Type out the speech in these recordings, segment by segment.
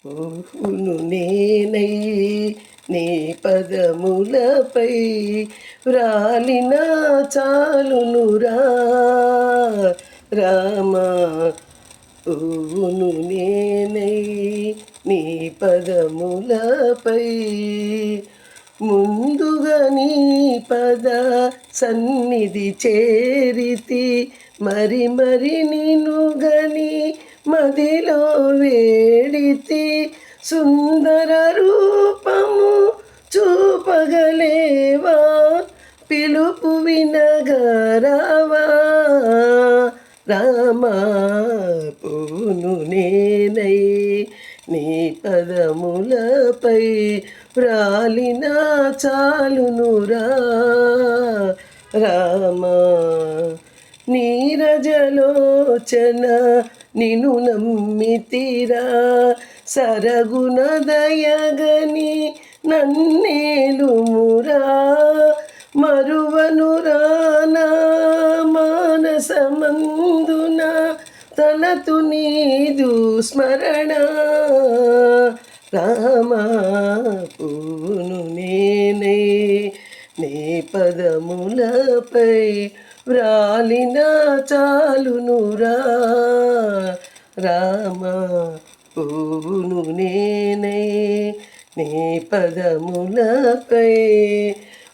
పోను నేనై నీ పదములపై వ్రాలిన చాలునురా రామా. పోను నేనై నీ పదములపై ముందుగా నీ పద సన్నిధి చేరితి మరి మరి నినుగని మదిలో వేడితి సుందర రూపము చూపగలేవా పిలుపు వినగరావా రామా. పోను నేనై నీ పదములపై వ్రాలిన చాలునురా రామా. నీరజలోచన నిను నమ్మితిరా సరగుణ దయగని నన్నేలుమురా మరువనురా నా మానసమందున తలతు నీదు స్మరణ రామా. పోను నేనై నీ పదములపై వ్రాలిన చాలునురా రామా. పోను నేనై నీ పదములపై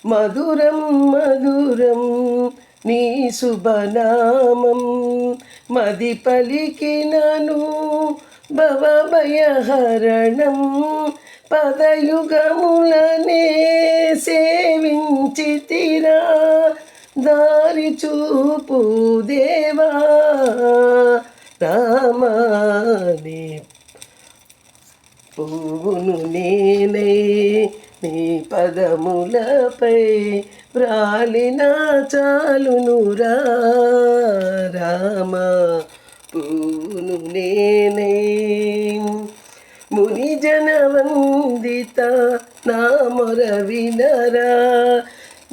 మధురం మధురం నీ శుభనామం మది పలికినను భవభయహరణం పదయుగములనే సేవించితిరా దారి చూపు దేవా రామా. నీ పోను నేనై నీ పదములపై వ్రాలిన చాలునురా రామా. పోను నేనై ముని జనవందిత నా మొర వినరా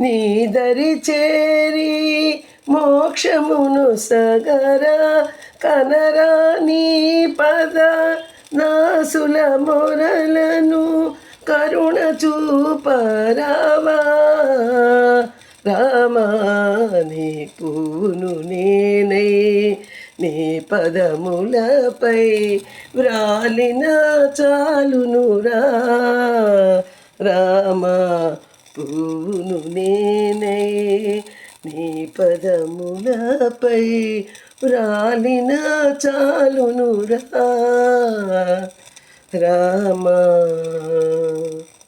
నీ దరి చేరి మోక్షమును సగరా కనరా నీ పద నాసుల మొరలను కరుణ చూపరావా రామా. నీ పోను నేనై నీ పదములపై వ్రాలిన చాలునురా రామా. పోను నేనై నీ పదములపై వ్రాలిన చాలునురా రామా.